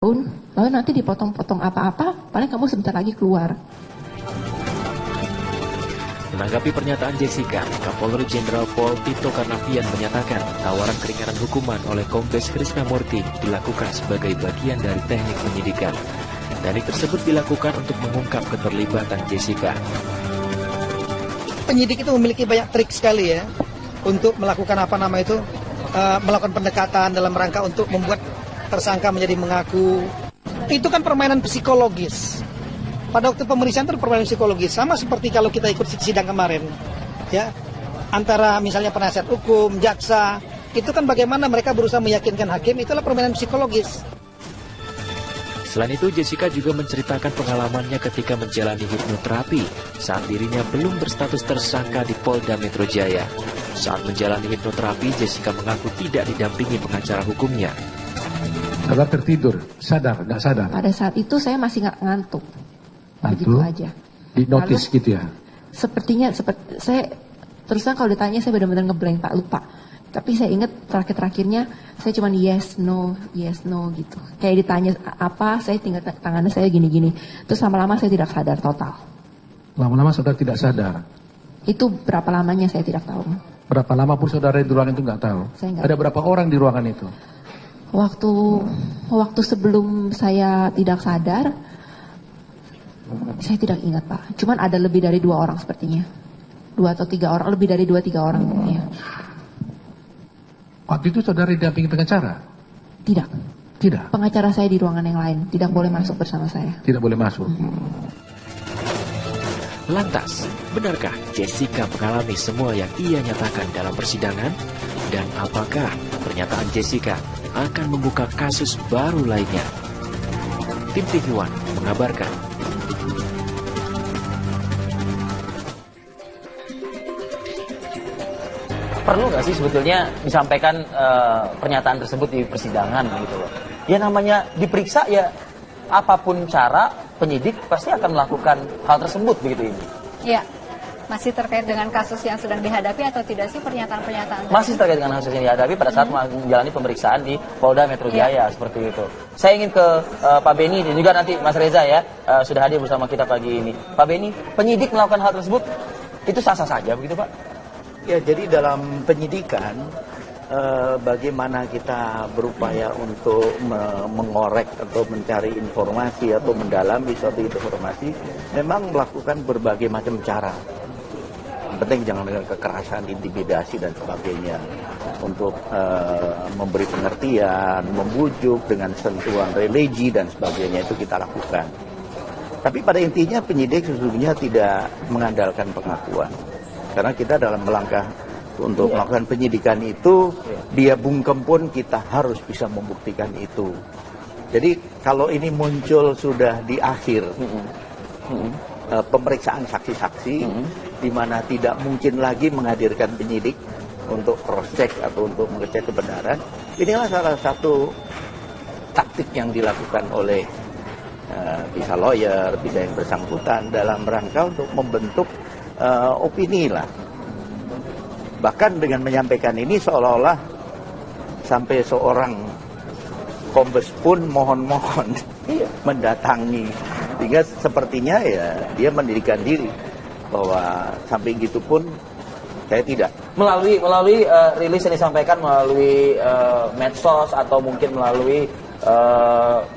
lalu nanti dipotong-potong apa-apa, paling kamu sebentar lagi keluar. Menanggapi pernyataan Jessica, Kapolri Jenderal Pol Tito Karnavian menyatakan tawaran keringanan hukuman oleh Kombes Krisnamurti dilakukan sebagai bagian dari teknik penyidikan. Teknik tersebut dilakukan untuk mengungkap keterlibatan Jessica. Penyidik itu memiliki banyak trik sekali ya untuk melakukan melakukan pendekatan dalam rangka untuk membuat tersangka menjadi mengaku. Itu kan permainan psikologis. Pada waktu pemeriksaan itu permainan psikologis, sama seperti kalau kita ikut sidang kemarin, ya, antara misalnya penasihat hukum, jaksa, itu kan bagaimana mereka berusaha meyakinkan hakim, itulah permainan psikologis. Selain itu, Jessica juga menceritakan pengalamannya ketika menjalani hipnoterapi saat dirinya belum berstatus tersangka di Polda Metro Jaya. Saat menjalani hipnoterapi, Jessica mengaku tidak didampingi pengacara hukumnya. Saudara tertidur, sadar, nggak sadar? Pada saat itu saya masih nggak ngantuk. Begitu aja. Di notice gitu ya? Sepertinya, saya terus terang kalau ditanya saya benar-benar ngeblank Pak, lupa. Tapi saya ingat terakhir-terakhirnya saya cuma yes no gitu. Kayak ditanya apa, saya tinggal tangannya saya gini-gini. Terus lama-lama saya tidak sadar total. Lama-lama saudara tidak sadar? Itu berapa lamanya saya tidak tahu. Berapa lama pun saudara di ruangan itu nggak tahu? Ada berapa orang di ruangan itu? Waktu sebelum saya tidak sadar, saya tidak ingat Pak. Cuman ada lebih dari 2 orang sepertinya. 2 atau 3 orang, lebih dari 2-3 orang. Ya. Waktu itu saudara didampingi pengacara? Tidak. Tidak? Pengacara saya di ruangan yang lain, tidak boleh masuk bersama saya. Tidak boleh masuk? Lantas, benarkah Jessica mengalami semua yang ia nyatakan dalam persidangan? Dan apakah pernyataan Jessica akan membuka kasus baru lainnya? Tim TV One mengabarkan. Perlu nggak sih sebetulnya disampaikan pernyataan tersebut di persidangan gitu loh? Ya namanya diperiksa ya, apapun cara penyidik pasti akan melakukan hal tersebut begitu ini. Iya. Masih terkait dengan kasus yang sedang dihadapi atau tidak sih pernyataan-pernyataan? Masih terkait dengan kasus yang dihadapi pada saat menjalani pemeriksaan di Polda Metro Jaya seperti itu. Saya ingin ke Pak Beni dan juga nanti Mas Reza ya, sudah hadir bersama kita pagi ini. Pak Beni, penyidik melakukan hal tersebut itu sah-sah saja begitu Pak? Ya, jadi dalam penyidikan bagaimana kita berupaya untuk mengorek atau mencari informasi atau mendalami suatu informasi, memang melakukan berbagai macam cara. Penting jangan dengan kekerasan, intimidasi dan sebagainya, untuk memberi pengertian, membujuk dengan sentuhan religi dan sebagainya, itu kita lakukan. Tapi pada intinya penyidik sesungguhnya tidak mengandalkan pengakuan, karena kita dalam melangkah untuk melakukan penyidikan itu, dia bungkem pun kita harus bisa membuktikan itu. Jadi kalau ini muncul sudah di akhir pemeriksaan saksi-saksi, di mana tidak mungkin lagi menghadirkan penyidik untuk cross check atau untuk mengecek kebenaran, inilah salah satu taktik yang dilakukan oleh bisa lawyer, bisa yang bersangkutan dalam rangka untuk membentuk opini lah. Bahkan dengan menyampaikan ini seolah-olah sampai seorang kombes pun mohon-mohon mendatangi, sehingga sepertinya ya dia mendirikan diri bahwa sampai gitu pun saya tidak. Melalui rilis yang disampaikan melalui medsos atau mungkin melalui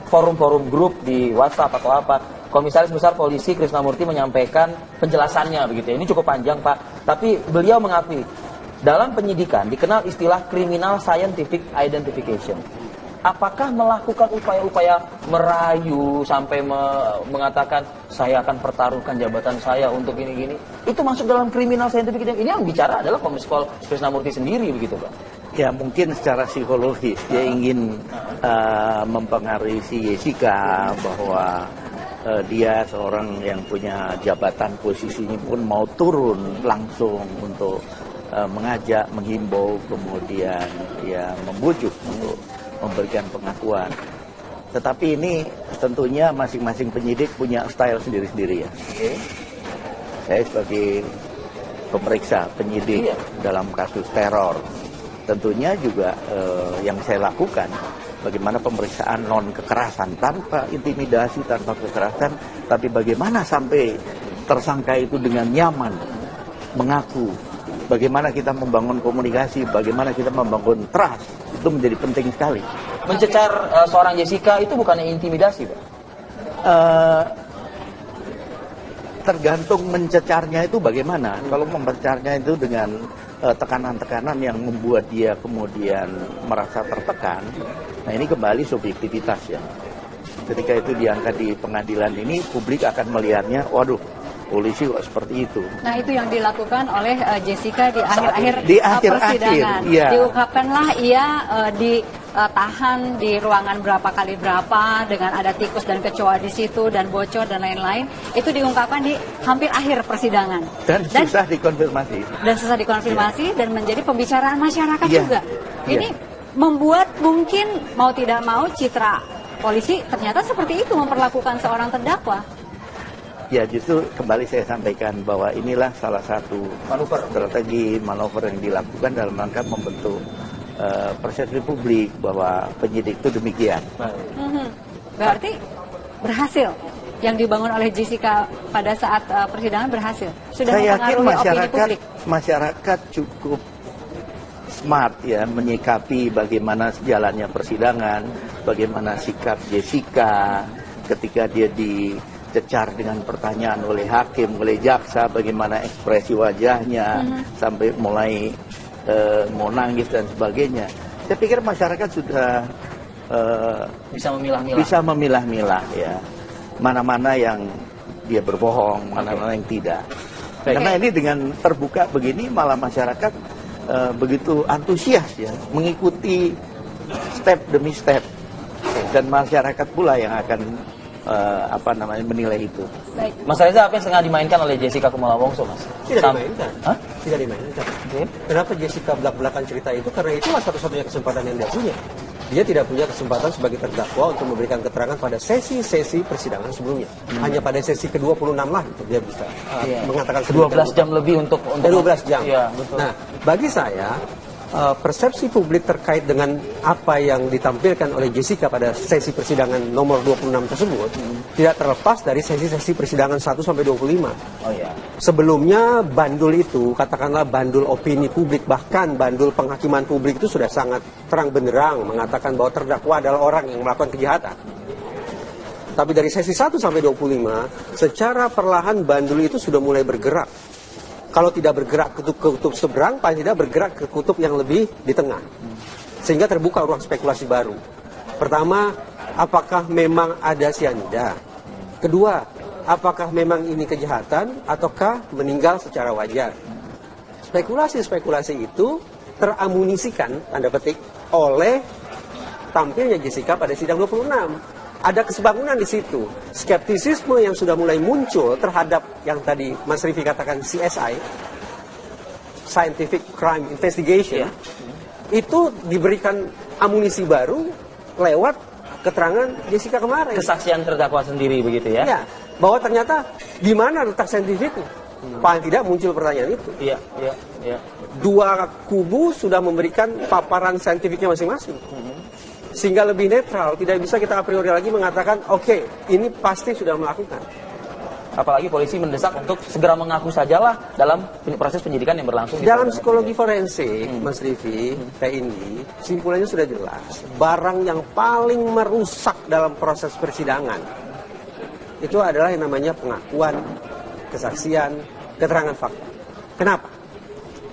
forum-forum grup di WhatsApp atau apa, Komisaris Besar Polisi Krisnamurti menyampaikan penjelasannya begitu ya. Ini cukup panjang Pak, tapi beliau mengakui dalam penyidikan dikenal istilah criminal scientific identification. Apakah melakukan upaya-upaya merayu sampai mengatakan saya akan pertaruhkan jabatan saya untuk ini-gini, itu masuk dalam criminal scientific identification? Ini yang bicara adalah Kombes Pol Krisnamurti sendiri begitu Pak? Ya mungkin secara psikologis dia ingin mempengaruhi si Jessica bahwa dia seorang yang punya jabatan, posisinya pun mau turun langsung untuk mengajak, menghimbau, kemudian ya membujuk untuk memberikan pengakuan. Tetapi ini tentunya masing-masing penyidik punya style sendiri-sendiri ya. Saya sebagai pemeriksa penyidik dalam kasus teror, tentunya juga yang saya lakukan bagaimana pemeriksaan non kekerasan tanpa intimidasi, tanpa kekerasan, tapi bagaimana sampai tersangka itu dengan nyaman mengaku, bagaimana kita membangun komunikasi, bagaimana kita membangun trust, itu menjadi penting sekali. Mencecar seorang Jessica itu bukannya intimidasi, Pak? Tergantung mencecarnya itu bagaimana. Kalau mencecarnya itu dengan tekanan-tekanan yang membuat dia kemudian merasa tertekan, nah ini kembali subjektivitas ya. Ketika itu diangkat di pengadilan ini, publik akan melihatnya, waduh, polisi kok seperti itu. Nah, itu yang dilakukan oleh Jessica di akhir-akhir Persidangan. persidangan. Iya. Diungkapkanlah ia ditahan di ruangan berapa kali berapa dengan ada tikus dan kecoa di situ dan bocor dan lain-lain. Itu diungkapkan di hampir akhir persidangan. Dan susah dikonfirmasi. Dan susah dikonfirmasi dan menjadi pembicaraan masyarakat Iya. juga. Ini membuat mungkin mau tidak mau citra polisi ternyata seperti itu memperlakukan seorang terdakwa. Ya, justru kembali saya sampaikan bahwa inilah salah satu strategi manuver yang dilakukan dalam rangka membentuk persepsi publik bahwa penyidik itu demikian. Berarti berhasil yang dibangun oleh Jessica pada saat persidangan berhasil. Sudah Saya yakin mempengaruhi opini publik. masyarakat cukup smart ya menyikapi bagaimana jalannya persidangan, bagaimana sikap Jessica ketika dia dicecar dengan pertanyaan oleh hakim, oleh jaksa, bagaimana ekspresi wajahnya sampai mulai mau nangis dan sebagainya. Saya pikir masyarakat sudah bisa memilah-milah ya, mana-mana yang dia berbohong, mana-mana yang tidak. Karena ini dengan terbuka begini malah masyarakat begitu antusias ya mengikuti step demi step, dan masyarakat pula yang akan menilai itu. Baik. Mas Reza, apa yang setengah dimainkan oleh Jessica Kumala Wongso, Mas? Tidak dimainkan. Hah? Tidak dimainkan. Kenapa Jessica belak-belakan cerita itu? Karena itulah satu-satunya kesempatan yang dia punya. Dia tidak punya kesempatan sebagai terdakwa untuk memberikan keterangan pada sesi-sesi persidangan sebelumnya. Hanya pada sesi ke-26 lah itu dia bisa mengatakan 12 jam lebih untuk 12 jam. Iya, betul. Nah, bagi saya persepsi publik terkait dengan apa yang ditampilkan oleh Jessica pada sesi persidangan nomor 26 tersebut tidak terlepas dari sesi-sesi persidangan 1 sampai 25. Oh ya. Sebelumnya bandul itu, katakanlah bandul opini publik, bahkan bandul penghakiman publik itu sudah sangat terang benderang mengatakan bahwa terdakwa adalah orang yang melakukan kejahatan. Tapi dari sesi 1 sampai 25, secara perlahan bandul itu sudah mulai bergerak. Kalau tidak bergerak ke kutub seberang, paling tidak bergerak ke kutub yang lebih di tengah. Sehingga terbuka ruang spekulasi baru. Pertama, apakah memang ada sianida? Kedua, apakah memang ini kejahatan ataukah meninggal secara wajar? Spekulasi-spekulasi itu teramunisikan, tanda petik, oleh tampilnya Jessica pada sidang 26. Ada kesebangunan di situ. Skeptisisme yang sudah mulai muncul terhadap yang tadi Mas Rifi katakan CSI, Scientific Crime Investigation, itu diberikan amunisi baru lewat keterangan Jessica kemarin. Kesaksian terdakwa sendiri begitu ya? Ya, bahwa ternyata di mana letak saintifiknya? Paling tidak muncul pertanyaan itu. Iya. Dua kubu sudah memberikan paparan saintifiknya masing-masing. Sehingga lebih netral, tidak bisa kita a priori lagi mengatakan, oke, ini pasti sudah melakukan. Apalagi polisi mendesak untuk segera mengaku sajalah dalam proses penyidikan yang berlangsung. Dalam psikologi forensik, Mas Rifi, kayak ini, simpulannya sudah jelas. Barang yang paling merusak dalam proses persidangan, itu adalah yang namanya pengakuan, kesaksian, keterangan fakta. Kenapa?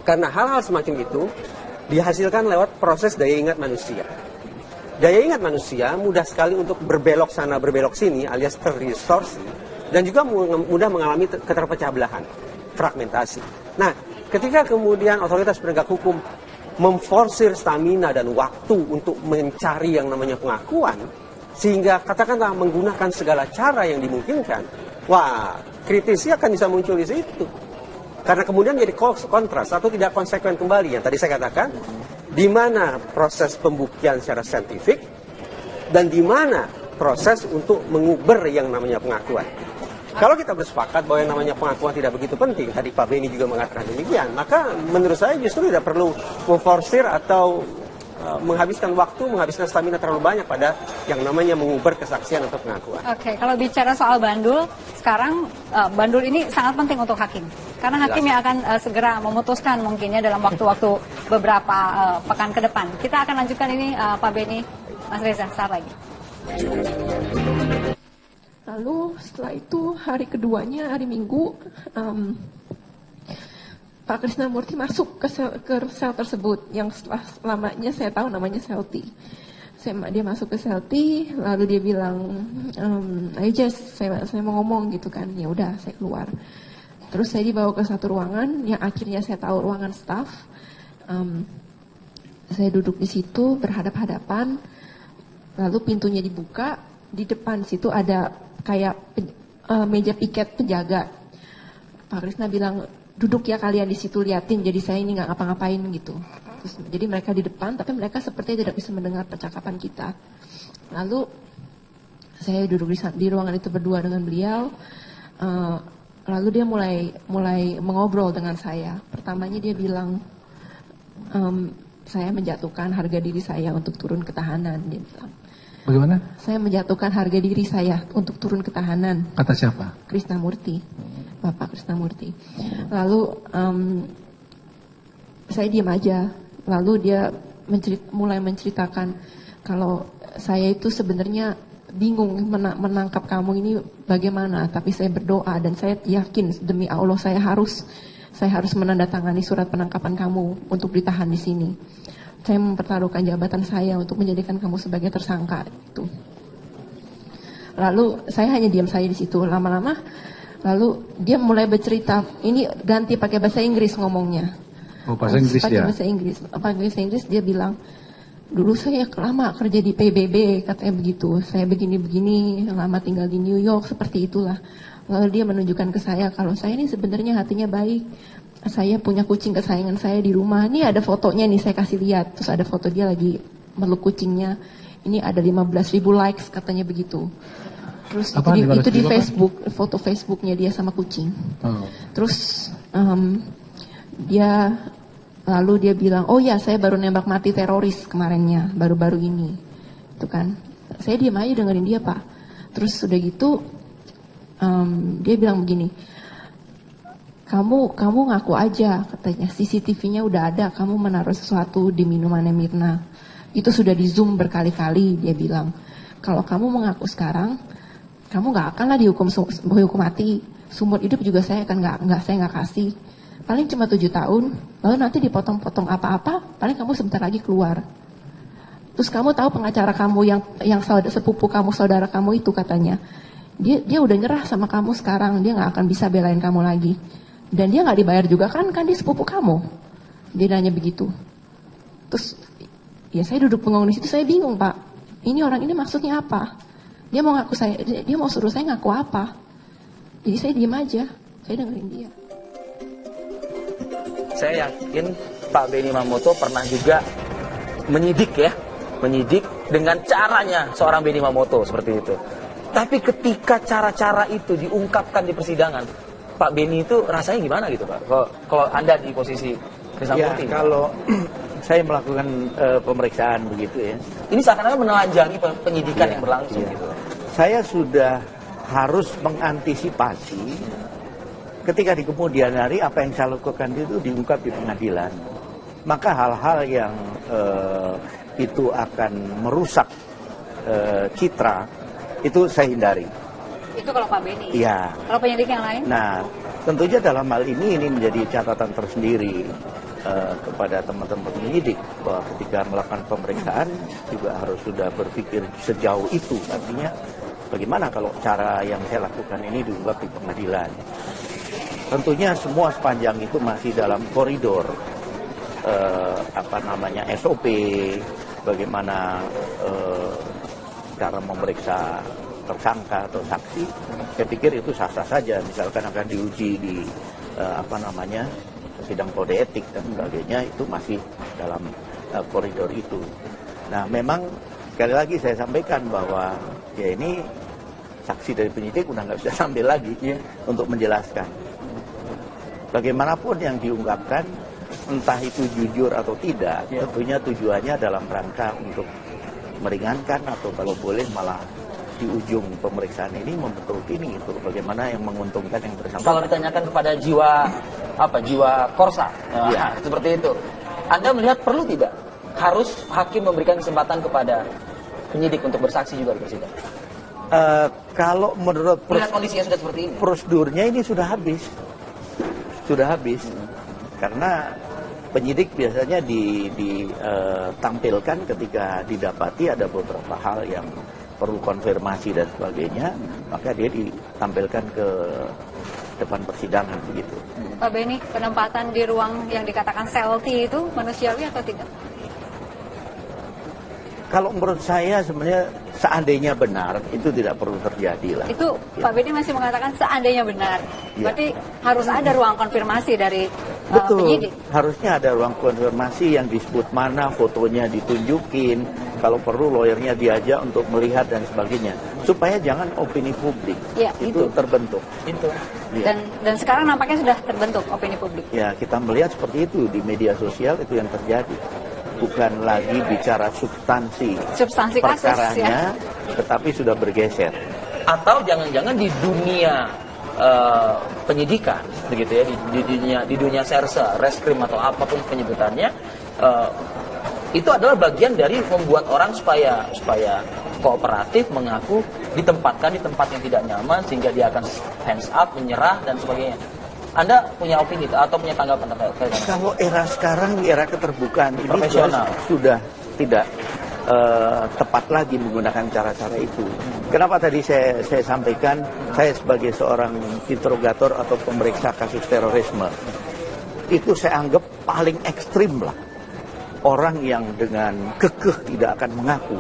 Karena hal-hal semacam itu dihasilkan lewat proses daya ingat manusia. Daya ingat manusia mudah sekali untuk berbelok sana, berbelok sini, alias terdistorsi, dan juga mudah mengalami keterpecah belahan, fragmentasi. Nah, ketika kemudian otoritas penegak hukum memforsir stamina dan waktu untuk mencari yang namanya pengakuan, sehingga katakanlah menggunakan segala cara yang dimungkinkan, wah, kritisi akan bisa muncul di situ. Karena kemudian jadi kontras atau tidak konsekuen kembali, yang tadi saya katakan, di mana proses pembuktian secara saintifik dan di mana proses untuk menguber yang namanya pengakuan. Kalau kita bersepakat bahwa yang namanya pengakuan tidak begitu penting, tadi Pak Beni juga mengatakan demikian, maka menurut saya justru tidak perlu memforsir atau menghabiskan waktu, menghabiskan stamina terlalu banyak pada yang namanya mengubah kesaksian atau pengakuan. Oke, kalau bicara soal bandul, sekarang bandul ini sangat penting untuk hakim. Karena hakim yang akan segera memutuskan mungkinnya dalam waktu-waktu beberapa pekan ke depan. Kita akan lanjutkan ini Pak Beni, Mas Reza, saat lagi. Lalu setelah itu hari keduanya, hari Minggu, Pak Krisnamurti masuk ke sel tersebut yang setelah lamanya saya tahu namanya sel T. Dia masuk ke sel T, lalu dia bilang, ayo Jess, saya mau ngomong gitu kan. Ya udah, saya keluar. Terus saya dibawa ke satu ruangan yang akhirnya saya tahu ruangan staff. Saya duduk di situ berhadap-hadapan, lalu pintunya dibuka. Di depan situ ada kayak meja piket penjaga. Pak Krisna bilang, duduk ya kalian di situ, liatin, jadi saya ini nggak ngapa-ngapain gitu. Terus, jadi mereka di depan, tapi mereka sepertinya tidak bisa mendengar percakapan kita. Lalu saya duduk di ruangan itu berdua dengan beliau. Lalu dia mulai mengobrol dengan saya. Pertamanya dia bilang, saya menjatuhkan harga diri saya untuk turun ke tahanan. Dia bilang, bagaimana? Saya menjatuhkan harga diri saya untuk turun ke tahanan. Kata siapa? Krisnamurti. Bapak Krisnamurti. Lalu saya diam aja. Lalu dia mulai menceritakan kalau saya itu sebenarnya bingung menangkap kamu ini bagaimana. Tapi saya berdoa dan saya yakin demi Allah saya harus menandatangani surat penangkapan kamu untuk ditahan di sini. Saya mempertaruhkan jabatan saya untuk menjadikan kamu sebagai tersangka itu. Lalu saya hanya diam saja di situ. Lama-lama lalu dia mulai bercerita, ini ganti pakai bahasa Inggris ngomongnya. Oh, bahasa Inggris pakai ya? Bahasa Inggris dia bilang, dulu saya lama kerja di PBB, katanya begitu. Saya begini-begini, lama tinggal di New York, seperti itulah. Lalu dia menunjukkan ke saya kalau saya ini sebenarnya hatinya baik. Saya punya kucing kesayangan saya di rumah. Ini ada fotonya nih, saya kasih lihat. Terus ada foto dia lagi meluk kucingnya. Ini ada 15.000 likes, katanya begitu. Terus itu di Facebook, foto Facebooknya dia sama kucing. Oh. Terus lalu dia bilang, oh ya saya baru nembak mati teroris kemarinnya, baru-baru ini. Itu kan, saya diam aja dengerin dia Pak. Terus udah gitu, dia bilang begini, kamu ngaku aja, katanya CCTV-nya udah ada, kamu menaruh sesuatu di minumannya Mirna. Itu sudah di zoom berkali-kali, dia bilang. Kalau kamu mengaku sekarang, kamu nggak akan lah dihukum mati. Seumur hidup juga saya akan nggak kasih. Paling cuma 7 tahun. Lalu nanti dipotong-potong apa-apa. Paling kamu sebentar lagi keluar. Terus kamu tahu pengacara kamu yang sepupu kamu, saudara kamu itu katanya. Dia udah nyerah sama kamu sekarang. Dia nggak akan bisa belain kamu lagi. Dan dia nggak dibayar juga kan dia sepupu kamu. Dia nanya begitu. Terus ya saya duduk bengong di situ. Saya bingung Pak. Ini orang ini maksudnya apa? Dia mau suruh saya ngaku apa? Jadi saya diam aja, saya dengerin dia. Saya yakin Pak Benny Mamoto pernah juga menyidik dengan caranya seorang Benny Mamoto seperti itu. Tapi ketika cara-cara itu diungkapkan di persidangan, Pak Benny itu rasanya gimana gitu Pak? Kalau Anda di posisi Krisnamurti? Ya, kalau saya melakukan pemeriksaan begitu ya. Ini seakan-akan menelanjangi penyidikan yang berlangsung gitu. Saya sudah harus mengantisipasi ketika di kemudian hari apa yang saya lakukan itu diungkap di pengadilan. Maka hal-hal yang itu akan merusak citra itu saya hindari. Itu kalau Pak Benny. Iya. Kalau penyidik yang lain? Nah, tentunya dalam hal ini menjadi catatan tersendiri kepada teman-teman penyidik bahwa ketika melakukan pemeriksaan juga harus sudah berpikir sejauh itu. Artinya bagaimana kalau cara yang saya lakukan ini diungkap di pengadilan. Tentunya semua sepanjang itu masih dalam koridor SOP, bagaimana cara memeriksa tersangka atau saksi. Saya pikir itu sah-sah saja. Misalkan akan diuji di sidang kode etik dan sebagainya, itu masih dalam koridor itu. Nah, memang sekali lagi saya sampaikan bahwa ya ini saksi dari penyidik udah nggak bisa sambil lagi untuk menjelaskan. Bagaimanapun yang diungkapkan entah itu jujur atau tidak, tentunya tujuannya dalam rangka untuk meringankan atau kalau boleh malah di ujung pemeriksaan ini membentuk ini itu bagaimana yang menguntungkan yang bersangkutan. Kalau ditanyakan kepada jiwa korsa, seperti itu, Anda melihat perlu tidak harus hakim memberikan kesempatan kepada penyidik untuk bersaksi juga di persidangan? Kalau menurut kondisinya sudah seperti ini, prosedurnya ini sudah habis, karena penyidik biasanya ditampilkan ketika didapati ada beberapa hal yang perlu konfirmasi dan sebagainya, maka dia ditampilkan ke depan persidangan begitu. Pak Beni, penempatan di ruang yang dikatakan selti itu manusiawi atau tidak? Kalau menurut saya sebenarnya seandainya benar itu tidak perlu terjadi lah. Itu Pak Beni masih mengatakan seandainya benar. Berarti harus ada ruang konfirmasi dari penyidik. Harusnya ada ruang konfirmasi yang disebut mana fotonya ditunjukin. Kalau perlu lawyernya diajak untuk melihat dan sebagainya. Supaya jangan opini publik itu terbentuk. Dan sekarang nampaknya sudah terbentuk opini publik. Ya, kita melihat seperti itu di media sosial itu yang terjadi. Bukan lagi bicara substansi perkaranya, tetapi sudah bergeser. Atau jangan-jangan di dunia penyidikan, begitu ya, di dunia serse, reskrim atau apapun penyebutannya, itu adalah bagian dari membuat orang supaya kooperatif, mengaku, ditempatkan di tempat yang tidak nyaman sehingga dia akan hands up, menyerah dan sebagainya. Anda punya opini atau punya tanggapan terkait? Kalau era sekarang, era keterbukaan ini profesional sudah tidak tepat lagi menggunakan cara-cara itu. Kenapa tadi saya sampaikan saya sebagai seorang interrogator atau pemeriksa kasus terorisme itu saya anggap paling ekstrim lah. Orang yang dengan kekeh tidak akan mengaku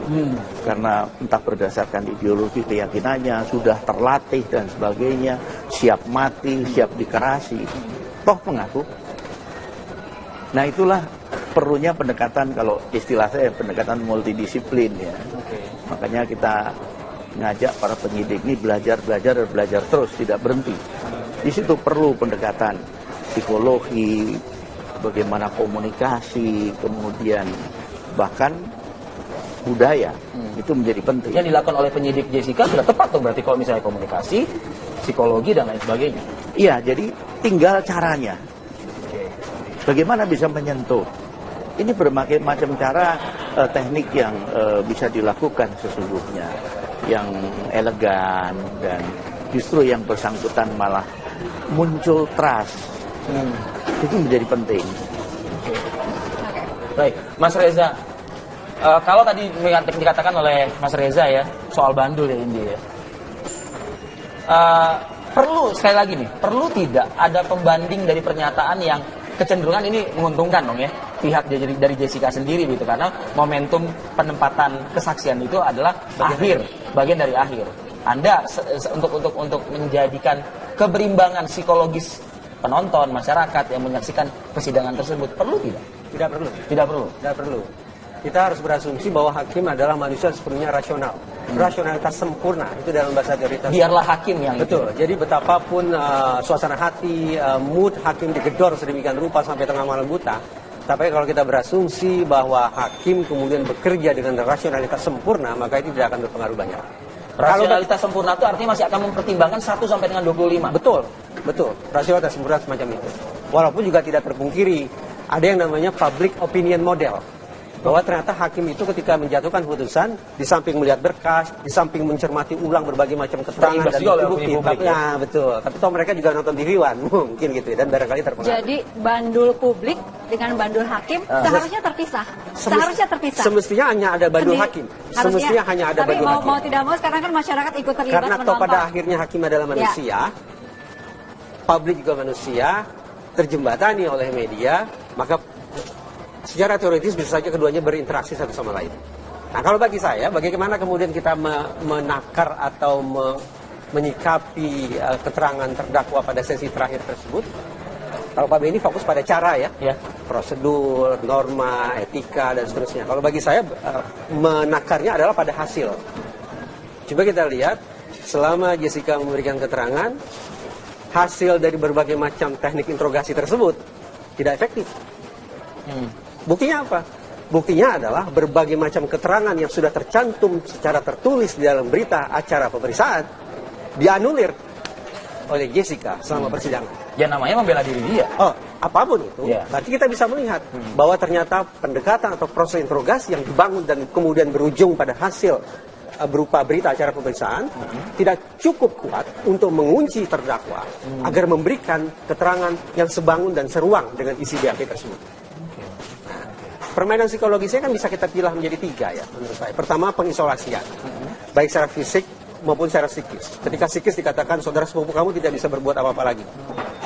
karena entah berdasarkan ideologi keyakinannya sudah terlatih dan sebagainya, siap mati, siap dikerasi, toh mengaku. Nah itulah perlunya pendekatan, kalau istilah saya pendekatan multidisiplin ya. Makanya kita ngajak para penyidik ini belajar terus, tidak berhenti. Di situ perlu pendekatan psikologi, bagaimana komunikasi, kemudian bahkan budaya itu menjadi penting. Yang dilakukan oleh penyidik Jessica sudah tepat tuh berarti kalau misalnya komunikasi, psikologi dan lain sebagainya. Iya, jadi tinggal caranya. Bagaimana bisa menyentuh? Ini berbagai macam cara teknik yang bisa dilakukan sesungguhnya, yang elegan dan justru yang bersangkutan malah muncul trust. Itu menjadi penting. Baik, Mas Reza, kalau tadi dikatakan oleh Mas Reza ya soal bandul ya ini ya, perlu sekali lagi nih, perlu tidak ada pembanding dari pernyataan yang kecenderungan ini menguntungkan dong ya pihak dari Jessica sendiri gitu, karena momentum penempatan kesaksian itu adalah bagian dari akhir. Anda untuk menjadikan keberimbangan psikologis penonton, masyarakat yang menyaksikan persidangan tersebut, perlu tidak? Tidak perlu. Tidak perlu? Tidak perlu. Kita harus berasumsi bahwa hakim adalah manusia sepenuhnya rasional. Rasionalitas sempurna, itu dalam bahasa teori. Biarlah hakim yang betul. Jadi betapapun suasana hati, mood hakim digedor sedemikian rupa sampai tengah malam buta, tapi kalau kita berasumsi bahwa hakim kemudian bekerja dengan rasionalitas sempurna, maka itu tidak akan berpengaruh banyak. Rasionalitas sempurna itu artinya masih akan mempertimbangkan 1 sampai dengan 25. Betul. Rasionalitas sempurna semacam itu. Walaupun juga tidak terpungkiri ada yang namanya public opinion model. Bahwa ternyata hakim itu ketika menjatuhkan putusan, di samping melihat berkas, di samping mencermati ulang berbagai macam keterangan dan bukti. Ya, betul. Tapi toh mereka juga nonton TV One, mungkin gitu ya, dan barangkali terpengaruh. Jadi bandul publik dengan bandul hakim seharusnya terpisah. Semestinya hanya ada bandul hakim. Semestinya hanya ada bandul hakim. Tapi mau tidak mau sekarang kan masyarakat ikut terlibat karena menonton. Karena pada akhirnya hakim adalah manusia, publik juga manusia, terjembatani oleh media, maka secara teoritis bisa saja keduanya berinteraksi satu sama lain. Nah, kalau bagi saya, bagaimana kemudian kita menakar atau menyikapi keterangan terdakwa pada sesi terakhir tersebut? Kalau Pak Beni fokus pada cara ya, prosedur, norma, etika dan seterusnya. Kalau bagi saya menakarnya adalah pada hasil. Coba kita lihat, selama Jessica memberikan keterangan, hasil dari berbagai macam teknik interogasi tersebut tidak efektif. Buktinya apa? Buktinya adalah berbagai macam keterangan yang sudah tercantum secara tertulis di dalam berita acara pemeriksaan dianulir oleh Jessica selama persidangan. Ya namanya membela diri dia. Oh, apapun itu, berarti kita bisa melihat bahwa ternyata pendekatan atau proses interogasi yang dibangun dan kemudian berujung pada hasil berupa berita acara pemeriksaan tidak cukup kuat untuk mengunci terdakwa agar memberikan keterangan yang sebangun dan seruang dengan isi BAP tersebut. Nah, permainan psikologisnya kan bisa kita pilah menjadi 3 ya menurut saya. Pertama, pengisolasian, baik secara fisik maupun secara psikis. Ketika psikis dikatakan saudara sepupu kamu tidak bisa berbuat apa-apa lagi,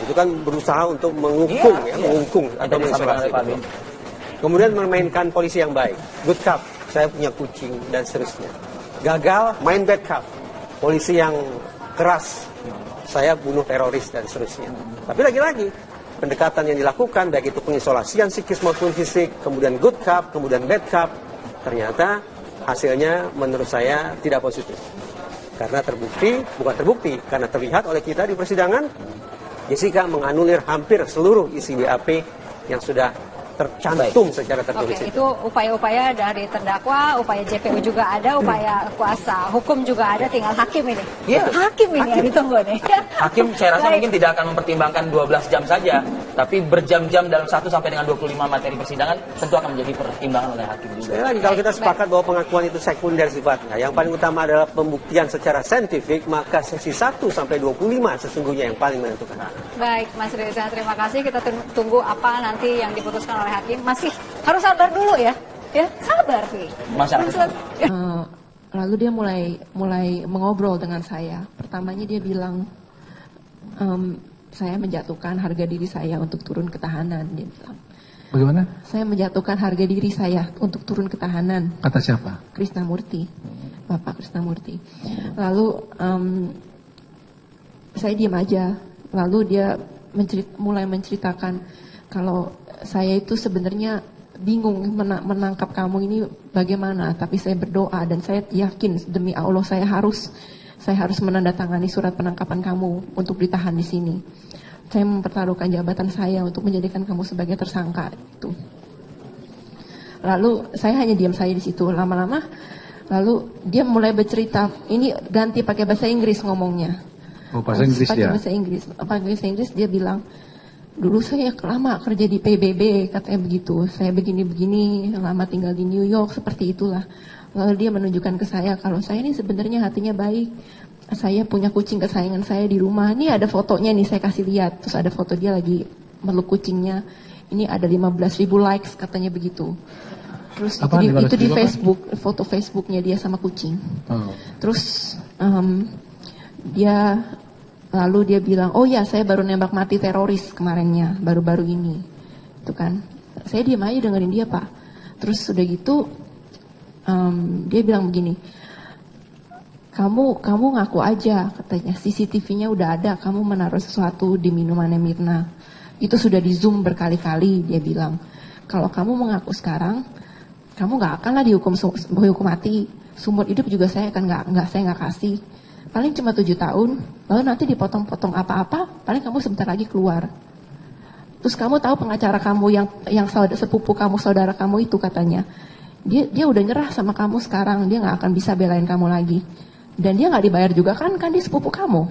itu kan berusaha untuk mengungkung, mengungkung atau mengisolasi. Kemudian memainkan polisi yang baik, good cop, saya punya kucing dan seterusnya. Gagal, main bad cop, polisi yang keras, saya bunuh teroris dan seterusnya. Tapi lagi-lagi pendekatan yang dilakukan baik itu pengisolasian psikis maupun fisik, kemudian good cop, kemudian bad cop, ternyata hasilnya menurut saya tidak positif. Karena bukan terbukti, karena terlihat oleh kita di persidangan, Jessica menganulir hampir seluruh isi BAP yang sudah tercantum secara tertulis. Oke, itu upaya-upaya dari terdakwa, upaya JPU juga ada, upaya kuasa hukum juga ada, tinggal hakim ini. Iya. Hakim ini yang ditunggu nih. Hakim saya rasa mungkin tidak akan mempertimbangkan 12 jam saja, tapi berjam-jam dalam 1 sampai dengan 25 materi persidangan tentu akan menjadi pertimbangan oleh hakim juga. Sekali lagi, kalau kita sepakat bahwa pengakuan itu sekunder sifatnya, yang paling utama adalah pembuktian secara saintifik, maka sesi 1 sampai 25 sesungguhnya yang paling menentukan. Baik, Mas Reza, terima kasih. Kita tunggu apa nanti yang diputuskan oleh hakim. Masih harus sabar dulu ya. Ya, sabar sih. Masyarakat. Lalu dia mulai mengobrol dengan saya. Pertamanya dia bilang, saya menjatuhkan harga diri saya untuk turun ke tahanan. Dia bilang. Bagaimana? Saya menjatuhkan harga diri saya untuk turun ke tahanan. Kata siapa? Krisnamurti, Bapak Krisnamurti. Lalu saya diam aja. Lalu dia mulai menceritakan kalau saya itu sebenarnya bingung menangkap kamu ini bagaimana, tapi saya berdoa dan saya yakin demi Allah saya harus menandatangani surat penangkapan kamu untuk ditahan di sini. Saya mempertaruhkan jabatan saya untuk menjadikan kamu sebagai tersangka itu. Lalu saya hanya diam saja di situ. Lama-lama lalu dia mulai bercerita, ini ganti pakai bahasa Inggris ngomongnya. Oh, bahasa Inggris pakai ya. Bahasa Inggris dia bilang, dulu saya lama kerja di PBB, katanya begitu. Saya begini-begini, lama tinggal di New York, seperti itulah. Lalu dia menunjukkan ke saya kalau saya ini sebenarnya hatinya baik. Saya punya kucing kesayangan saya di rumah. Ini ada fotonya nih, saya kasih lihat. Terus ada foto dia lagi meluk kucingnya. Ini ada 15.000 likes, katanya begitu. Terus itu di Facebook, foto Facebooknya dia sama kucing. Terus lalu dia bilang, oh ya saya baru nembak mati teroris kemarinnya, baru-baru ini. Itu kan. Saya diam aja dengerin dia, Pak. Terus udah gitu, dia bilang begini, kamu ngaku aja, katanya. CCTV-nya udah ada, kamu menaruh sesuatu di minumannya Mirna. Itu sudah di zoom berkali-kali, dia bilang. Kalau kamu mengaku sekarang, kamu nggak akan lah dihukum mati. Seumur hidup juga saya akan nggak kasih. Paling cuma 7 tahun, lalu nanti dipotong-potong apa-apa, paling kamu sebentar lagi keluar. Terus kamu tahu pengacara kamu yang sepupu kamu, saudara kamu itu katanya, dia udah nyerah sama kamu sekarang, dia nggak akan bisa belain kamu lagi. Dan dia nggak dibayar juga kan dia sepupu kamu.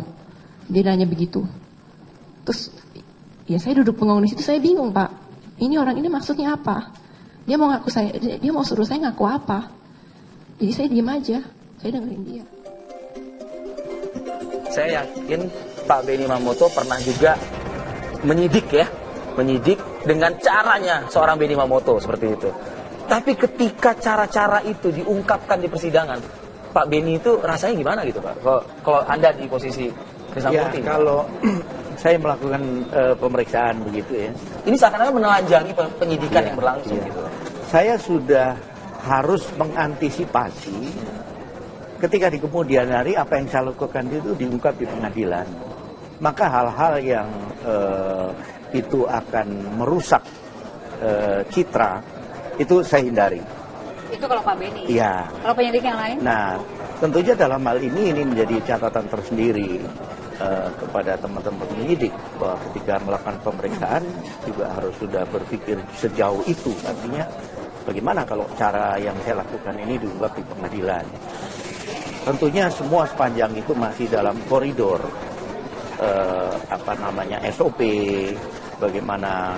Dia nanya begitu. Terus, ya saya duduk bengong di situ, saya bingung Pak. Ini orang ini maksudnya apa? Dia mau suruh saya ngaku apa? Jadi saya diam aja, saya dengerin dia. Saya yakin Pak Benny Mamoto pernah juga menyidik dengan caranya seorang Benny Mamoto seperti itu. Tapi ketika cara-cara itu diungkapkan di persidangan, Pak Benny itu rasanya gimana gitu Pak? Kalau Anda di posisi Krisnamurti? Ya, kalau saya melakukan pemeriksaan begitu ya. Ini seakan-akan menelanjangi penyidikan yang berlangsung gitu. Saya sudah harus mengantisipasi ketika di kemudian hari apa yang saya lakukan itu diungkap di pengadilan. Maka hal-hal yang itu akan merusak citra itu saya hindari. Itu kalau Pak Benny. Iya. Kalau penyidik yang lain? Nah, tentunya dalam hal ini menjadi catatan tersendiri. kepada teman-teman penyidik bahwa ketika melakukan pemeriksaan juga harus sudah berpikir sejauh itu. Artinya bagaimana kalau cara yang saya lakukan ini diungkap di pengadilan. Tentunya semua sepanjang itu masih dalam koridor SOP, bagaimana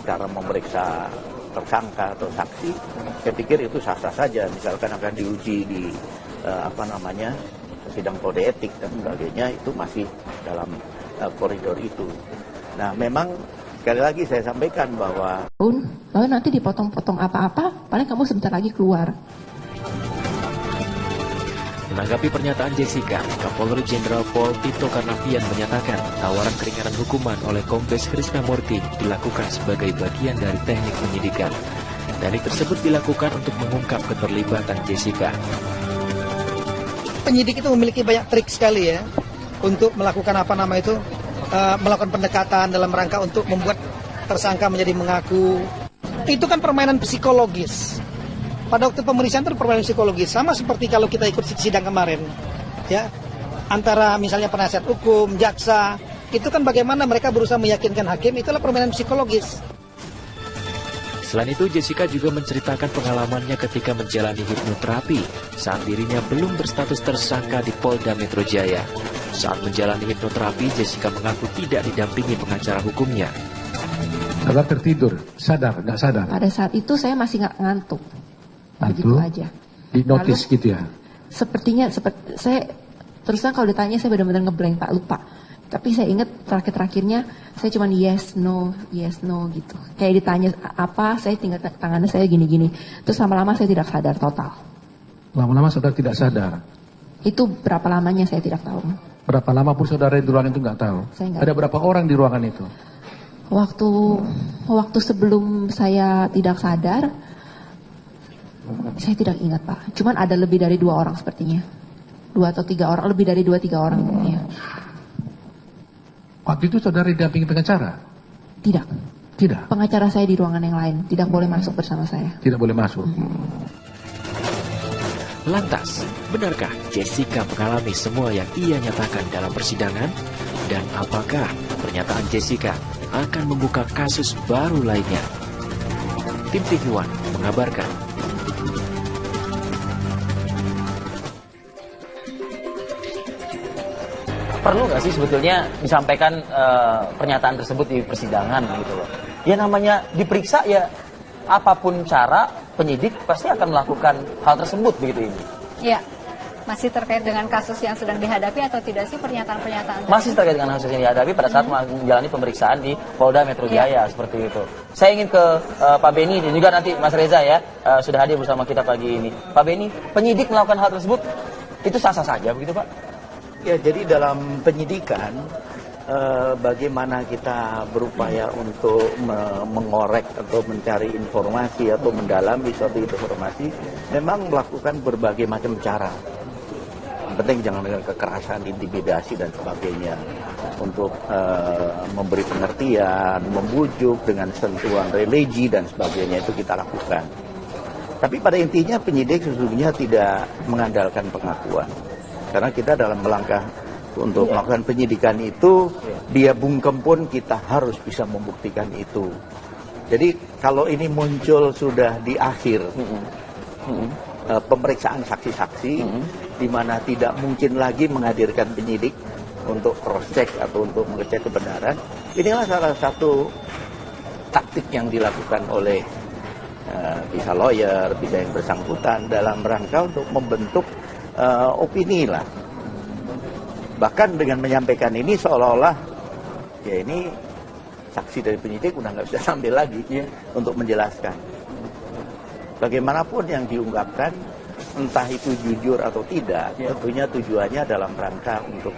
cara memeriksa tersangka atau saksi. Saya pikir itu sah-sah saja, misalkan akan diuji di sidang kode etik dan sebagainya, itu masih dalam koridor itu. Nah, memang sekali lagi saya sampaikan bahwa lalu nanti dipotong-potong apa-apa, paling kamu sebentar lagi keluar. Menanggapi pernyataan Jessica, Kapolri Jenderal Pol Tito Karnavian menyatakan tawaran keringanan hukuman oleh Kombes Krisnamurti dilakukan sebagai bagian dari teknik penyidikan. Teknik tersebut dilakukan untuk mengungkap keterlibatan Jessica. Penyidik itu memiliki banyak trik sekali ya untuk melakukan melakukan pendekatan dalam rangka untuk membuat tersangka menjadi mengaku. Itu kan permainan psikologis. Pada waktu pemeriksaan itu permainan psikologis, sama seperti kalau kita ikut sidang kemarin, ya, antara misalnya penasihat hukum, jaksa, itu kan bagaimana mereka berusaha meyakinkan hakim, itulah permainan psikologis. Selain itu, Jessica juga menceritakan pengalamannya ketika menjalani hipnoterapi saat dirinya belum berstatus tersangka di Polda Metro Jaya. Saat menjalani hipnoterapi, Jessica mengaku tidak didampingi pengacara hukumnya. Saudara tertidur, sadar, nggak sadar? Pada saat itu saya masih nggak ngantuk. Begitu aja. Di notice gitu ya? Sepertinya, saya terus terang kalau ditanya saya benar-benar ngeblank Pak, lupa. Tapi saya ingat terakhir-terakhirnya saya cuma yes no gitu. Kayak ditanya apa, saya tinggal tangannya saya gini-gini. Terus lama-lama saya tidak sadar total. Lama-lama saudara tidak sadar? Itu berapa lamanya saya tidak tahu. Berapa lama pun saudara di ruangan itu nggak tahu? Saya nggak Ada tahu. berapa orang di ruangan itu? Waktu sebelum saya tidak sadar, saya tidak ingat Pak. Cuman ada lebih dari 2 orang sepertinya. 2 atau 3 orang, lebih dari 2-3 orang. Ya. Waktu itu saudara didampingi pengacara? Tidak. Tidak? Pengacara saya di ruangan yang lain. Tidak boleh masuk bersama saya. Tidak boleh masuk? Lantas, benarkah Jessica mengalami semua yang ia nyatakan dalam persidangan? Dan apakah pernyataan Jessica akan membuka kasus baru lainnya? Tim TV One mengabarkan. Perlu nggak sih sebetulnya disampaikan pernyataan tersebut di persidangan gitu loh? Ya namanya diperiksa ya, apapun cara penyidik pasti akan melakukan hal tersebut begitu ini. Iya. Masih terkait dengan kasus yang sedang dihadapi atau tidak sih pernyataan-pernyataan? Masih terkait dengan kasus yang dihadapi pada saat menjalani pemeriksaan di Polda Metro Jaya seperti itu. Saya ingin ke Pak Beni dan juga nanti Mas Reza ya, sudah hadir bersama kita pagi ini. Pak Beni, penyidik melakukan hal tersebut itu sah-sah saja begitu Pak? Ya, jadi dalam penyidikan bagaimana kita berupaya untuk mengorek atau mencari informasi atau mendalami suatu informasi, memang melakukan berbagai macam cara. Yang penting jangan dengan kekerasan, intimidasi dan sebagainya. Untuk memberi pengertian, membujuk dengan sentuhan religi dan sebagainya, itu kita lakukan. Tapi pada intinya penyidik sesungguhnya tidak mengandalkan pengakuan. Karena kita dalam melangkah untuk melakukan penyidikan itu, dia bungkem pun kita harus bisa membuktikan itu. Jadi kalau ini muncul sudah di akhir pemeriksaan saksi-saksi, di mana tidak mungkin lagi menghadirkan penyidik untuk cross check atau untuk mengecek kebenaran, inilah salah satu taktik yang dilakukan oleh bisa lawyer, bisa yang bersangkutan dalam rangka untuk membentuk opini lah. Bahkan dengan menyampaikan ini seolah-olah ya ini saksi dari penyidik udah nggak bisa sambil lagi untuk menjelaskan. Bagaimanapun yang diungkapkan, entah itu jujur atau tidak, tentunya tujuannya dalam rangka untuk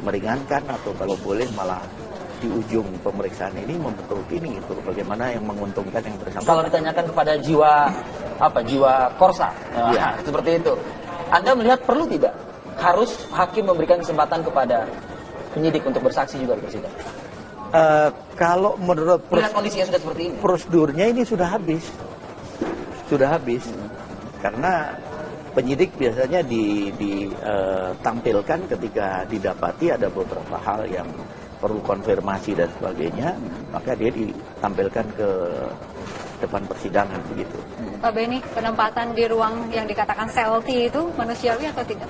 meringankan atau kalau boleh malah di ujung pemeriksaan ini membentuk opini itu bagaimana yang menguntungkan yang bersangkutan. Kalau ditanyakan kepada jiwa korsa, seperti itu. Anda melihat perlu tidak harus hakim memberikan kesempatan kepada penyidik untuk bersaksi juga di persidangan? Kalau menurut kondisinya sudah seperti ini, prosedurnya ini sudah habis, karena penyidik biasanya ditampilkan ketika didapati ada beberapa hal yang perlu konfirmasi dan sebagainya, maka dia ditampilkan ke depan persidangan begitu. Pak Beni, penempatan di ruang yang dikatakan selti itu manusiawi atau tidak?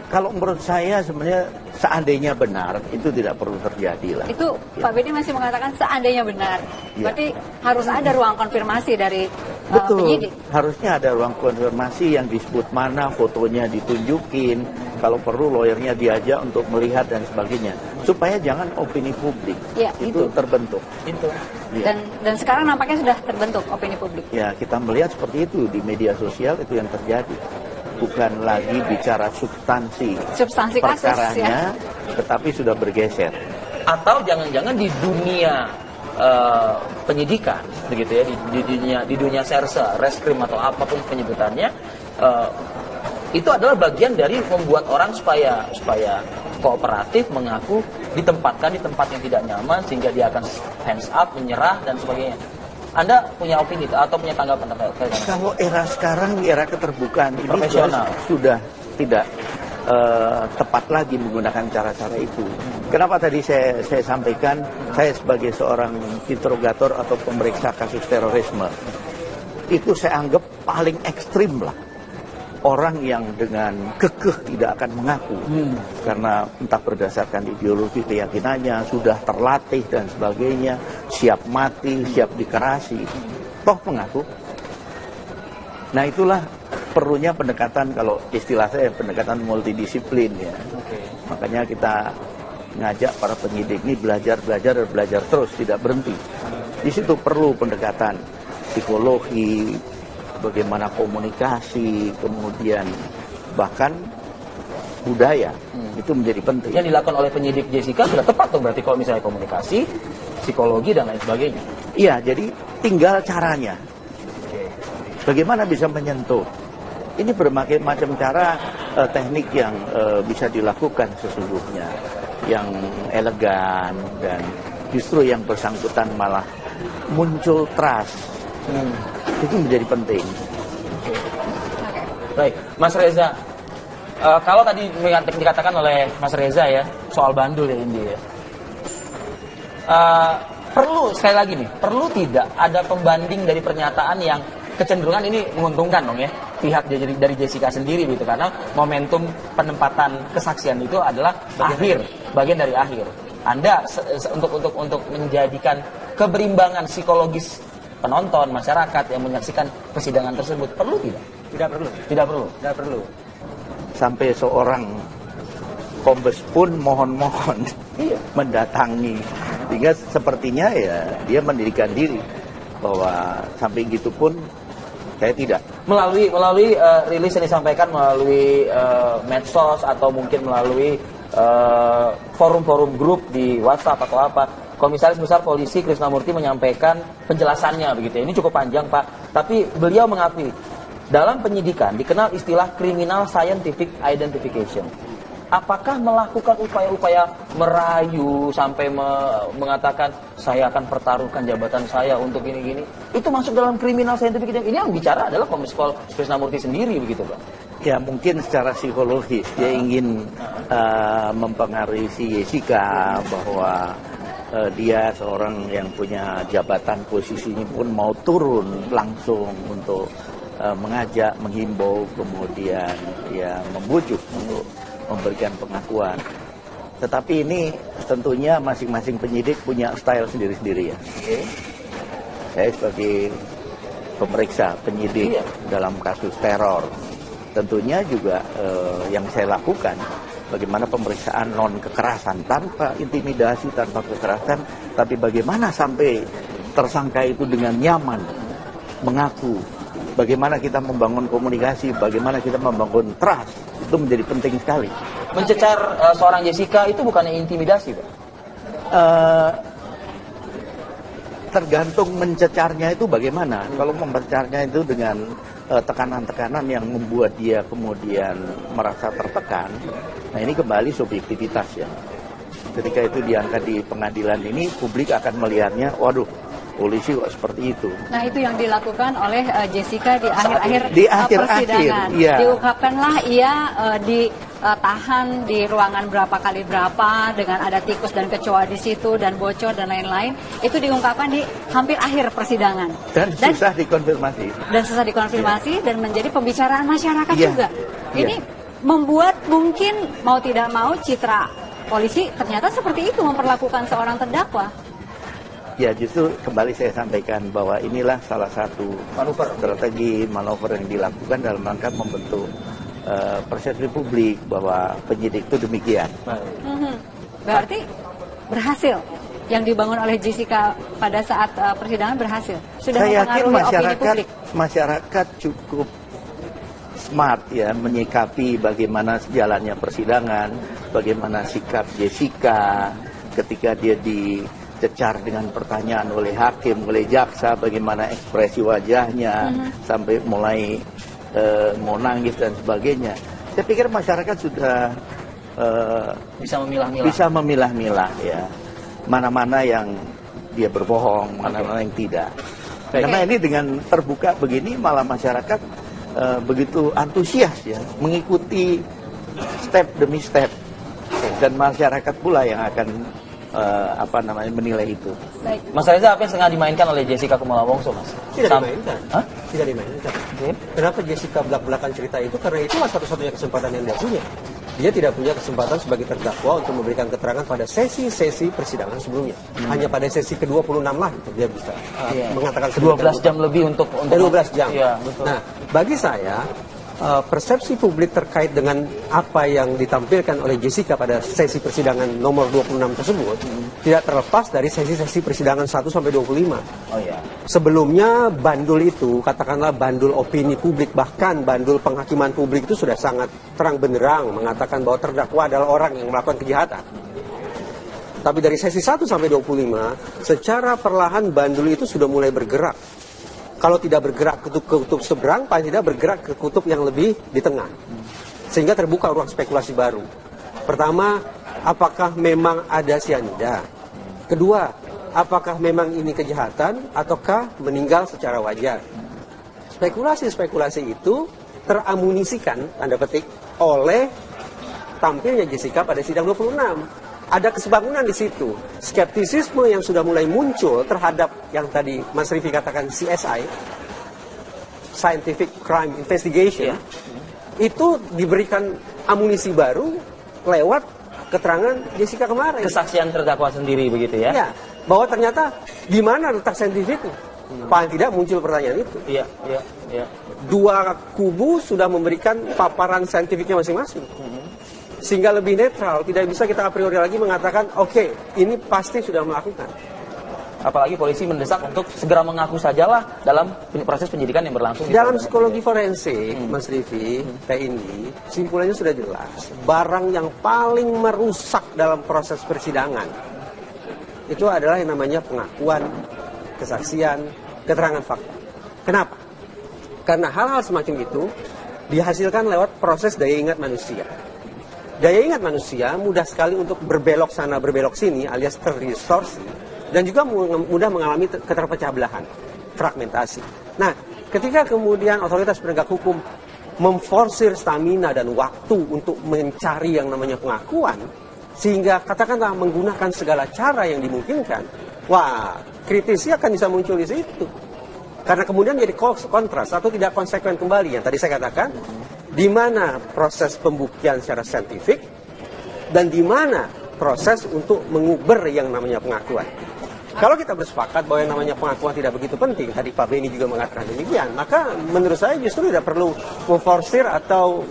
Kalau menurut saya sebenarnya seandainya benar itu tidak perlu terjadi lah. Itu ya. Pak Beni masih mengatakan seandainya benar. Ya. Berarti harus ada ruang konfirmasi dari Betul, penyidik. harusnya ada ruang konfirmasi yang disebut mana, fotonya ditunjukin, kalau perlu lawyernya diajak untuk melihat dan sebagainya, supaya jangan opini publik Ya, itu terbentuk. Itu. Ya. Dan sekarang nampaknya sudah terbentuk opini publik. Ya, kita melihat seperti itu di media sosial itu yang terjadi. Bukan lagi bicara substansi Substansi kasus perkaranya, ya. tetapi sudah bergeser. Atau jangan-jangan di dunia penyidikan begitu ya, di dunia serse, reskrim atau apapun penyebutannya, itu adalah bagian dari membuat orang supaya kooperatif, mengaku, ditempatkan di tempat yang tidak nyaman sehingga dia akan hands up, menyerah dan sebagainya. Anda punya opini atau punya tanggapan terkait? Kalau era sekarang, era keterbukaan ini Profesional. sudah tidak tepat lagi menggunakan cara-cara itu. Kenapa tadi saya sampaikan, saya sebagai seorang interrogator atau pemeriksa kasus terorisme, itu saya anggap paling ekstrim lah. Orang yang dengan kekeh tidak akan mengaku karena entah berdasarkan ideologi keyakinannya, sudah terlatih dan sebagainya, siap mati, siap dikerasi, toh mengaku. Nah itulah perlunya pendekatan, kalau istilah saya pendekatan multidisiplin ya. Makanya kita ngajak para penyidik ini belajar terus, tidak berhenti. Di situ perlu pendekatan psikologi, bagaimana komunikasi, kemudian bahkan budaya, itu menjadi penting. Yang dilakukan oleh penyidik Jessica sudah tepat tuh berarti kalau misalnya komunikasi, psikologi dan lain sebagainya. Iya, jadi tinggal caranya. Bagaimana bisa menyentuh. Ini berbagai macam cara, teknik yang bisa dilakukan sesungguhnya, yang elegan dan justru yang bersangkutan malah muncul trust. Itu menjadi penting. Baik, Mas Reza, kalau tadi dikatakan oleh Mas Reza ya soal bandul ya Indi ya, perlu sekali lagi nih, perlu tidak ada pembanding dari pernyataan yang kecenderungan ini menguntungkan dong ya pihak dari Jessica sendiri gitu, karena momentum penempatan kesaksian itu adalah bagian dari akhir. Anda untuk menjadikan keberimbangan psikologis penonton, masyarakat yang menyaksikan persidangan tersebut, perlu tidak? Tidak perlu. Tidak perlu. Tidak perlu. Sampai seorang kombes pun mohon-mohon mendatangi, sehingga sepertinya ya dia mendirikan diri bahwa sampai gitu pun saya tidak. Melalui rilis yang disampaikan melalui medsos atau mungkin melalui forum-forum grup di WhatsApp atau apa, Komisaris Besar Polisi Krisnamurti menyampaikan penjelasannya begitu. Ini cukup panjang Pak, tapi beliau mengakui dalam penyidikan dikenal istilah criminal scientific identification. Apakah melakukan upaya-upaya merayu sampai mengatakan saya akan pertaruhkan jabatan saya untuk ini-gini, itu masuk dalam criminal scientific identification? Ini yang bicara adalah Kombes Pol Krisnamurti sendiri begitu Pak. Ya mungkin secara psikologis dia ingin mempengaruhi si Jessica bahwa dia seorang yang punya jabatan, posisinya pun mau turun langsung untuk mengajak, menghimbau, kemudian ya membujuk untuk memberikan pengakuan. Tetapi ini tentunya masing-masing penyidik punya style sendiri-sendiri ya. Saya sebagai pemeriksa penyidik dalam kasus teror, tentunya juga yang saya lakukan bagaimana pemeriksaan non kekerasan tanpa intimidasi, tanpa kekerasan, tapi bagaimana sampai tersangka itu dengan nyaman mengaku, bagaimana kita membangun komunikasi, bagaimana kita membangun trust, itu menjadi penting sekali. Mencecar seorang Jessica itu bukannya intimidasi Pak? Tergantung mencecarnya itu bagaimana. Kalau mencecarnya itu dengan tekanan-tekanan yang membuat dia kemudian merasa tertekan, nah ini kembali subjektivitas ya. Ketika itu diangkat di pengadilan ini, publik akan melihatnya, waduh, polisi kok seperti itu. Nah, itu yang dilakukan oleh Jessica di akhir-akhir persidangan. Iya. Diungkapkanlah ia ditahan di ruangan berapa dengan ada tikus dan kecoa di situ dan bocor dan lain-lain. Itu diungkapkan di hampir akhir persidangan. Dan susah dikonfirmasi. Dan menjadi pembicaraan masyarakat juga. Ini membuat mungkin mau tidak mau citra polisi ternyata seperti itu memperlakukan seorang terdakwa. Ya, justru kembali saya sampaikan bahwa inilah salah satu strategi manuver yang dilakukan dalam rangka membentuk persepsi publik bahwa penyidik itu demikian. Berarti berhasil yang dibangun oleh Jessica pada saat persidangan berhasil. Sudah saya yakin masyarakat cukup smart ya menyikapi bagaimana jalannya persidangan, bagaimana sikap Jessica ketika dia dicecar dengan pertanyaan oleh hakim, oleh jaksa, bagaimana ekspresi wajahnya sampai mulai mau nangis dan sebagainya. Saya pikir masyarakat sudah bisa memilah-milah ya mana-mana yang dia berbohong, mana-mana yang tidak. Karena ini dengan terbuka begini malah masyarakat begitu antusias ya mengikuti step demi step, dan masyarakat pula yang akan menilai itu. Baik. Mas Reza, apa yang setengah dimainkan oleh Jessica Kumala Wongso, Mas? Tidak dimainkan. Tidak dimainkan. Kenapa Jessica belak-belakan cerita itu? Karena itulah satu-satunya kesempatan yang dia punya. Dia tidak punya kesempatan sebagai terdakwa untuk memberikan keterangan pada sesi-sesi persidangan sebelumnya. Hanya pada sesi ke-26 lah itu dia bisa mengatakan 12 jam lebih untuk 12 jam. Iya, betul. Nah, bagi saya persepsi publik terkait dengan apa yang ditampilkan oleh Jessica pada sesi persidangan nomor 26 tersebut tidak terlepas dari sesi-sesi persidangan 1 sampai 25. Oh ya. Sebelumnya bandul itu, katakanlah bandul opini publik, bahkan bandul penghakiman publik itu sudah sangat terang benderang mengatakan bahwa terdakwa adalah orang yang melakukan kejahatan. Tapi dari sesi 1 sampai 25, secara perlahan bandul itu sudah mulai bergerak. Kalau tidak bergerak ke kutub seberang, paling tidak bergerak ke kutub yang lebih di tengah. Sehingga terbuka ruang spekulasi baru. Pertama, apakah memang ada sianida? Kedua, apakah memang ini kejahatan ataukah meninggal secara wajar? Spekulasi-spekulasi itu teramunisikan, tanda petik, oleh tampilnya Jessica pada sidang 26. Ada kesebangunan di situ. Skeptisisme yang sudah mulai muncul terhadap yang tadi Mas Rifi katakan CSI, Scientific Crime Investigation, itu diberikan amunisi baru lewat keterangan Jessica kemarin. Kesaksian terdakwa sendiri begitu ya? Ya, bahwa ternyata di mana letak saintifiknya? Paling tidak muncul pertanyaan itu. Iya. Dua kubu sudah memberikan paparan saintifiknya masing-masing. Sehingga lebih netral, tidak bisa kita a priori lagi mengatakan, oke, ini pasti sudah melakukan. Apalagi polisi mendesak untuk segera mengaku sajalah dalam proses penyidikan yang berlangsung. Dalam psikologi forensik, Mas Rifi, TNI, simpulannya sudah jelas. Barang yang paling merusak dalam proses persidangan, itu adalah yang namanya pengakuan, kesaksian, keterangan fakta. Kenapa? Karena hal-hal semacam itu dihasilkan lewat proses daya ingat manusia. Daya ingat manusia mudah sekali untuk berbelok sana, berbelok sini, alias terdistorsi, dan juga mudah mengalami keterpecah belahan, fragmentasi. Nah, ketika kemudian otoritas penegak hukum memforsir stamina dan waktu untuk mencari yang namanya pengakuan, sehingga katakanlah menggunakan segala cara yang dimungkinkan, wah, kritisi akan bisa muncul di situ. Karena kemudian jadi kontras atau tidak konsekuen kembali yang tadi saya katakan, di mana proses pembuktian secara saintifik dan di mana proses untuk menguber yang namanya pengakuan. Kalau kita bersepakat bahwa yang namanya pengakuan tidak begitu penting, tadi Pak Beni juga mengatakan demikian, maka menurut saya justru tidak perlu memforsir atau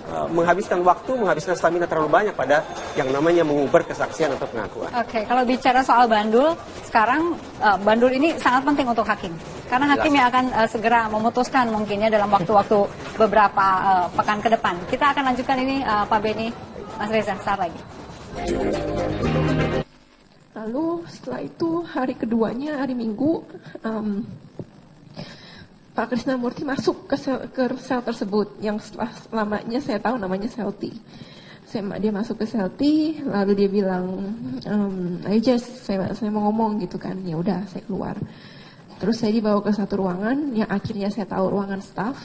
menghabiskan waktu, menghabiskan stamina terlalu banyak pada yang namanya menguber kesaksian atau pengakuan. Oke, kalau bicara soal bandul, sekarang bandul ini sangat penting untuk hakim. Karena hakim yang akan segera memutuskan mungkinnya dalam waktu-waktu beberapa pekan ke depan. Kita akan lanjutkan ini Pak Beni, Mas Reza, saat lagi. Lalu setelah itu hari keduanya, hari Minggu, Pak Krisnamurti masuk ke sel tersebut yang setelah lamanya saya tahu namanya sel T. Dia masuk ke sel T, lalu dia bilang, ayo Jess, saya mau ngomong gitu kan. Ya udah, saya keluar. Terus saya dibawa ke satu ruangan yang akhirnya saya tahu ruangan staff.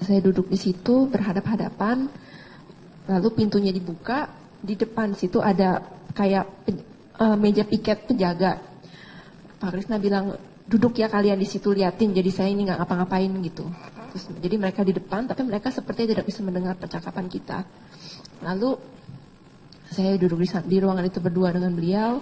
Saya duduk di situ berhadap-hadapan, lalu pintunya dibuka, di depan situ ada kayak meja piket penjaga. Pak Krisna bilang, duduk ya kalian di situ liatin, jadi saya ini nggak ngapa-ngapain gitu. Terus, jadi mereka di depan, tapi mereka sepertinya tidak bisa mendengar percakapan kita. Lalu saya duduk di ruangan itu berdua dengan beliau.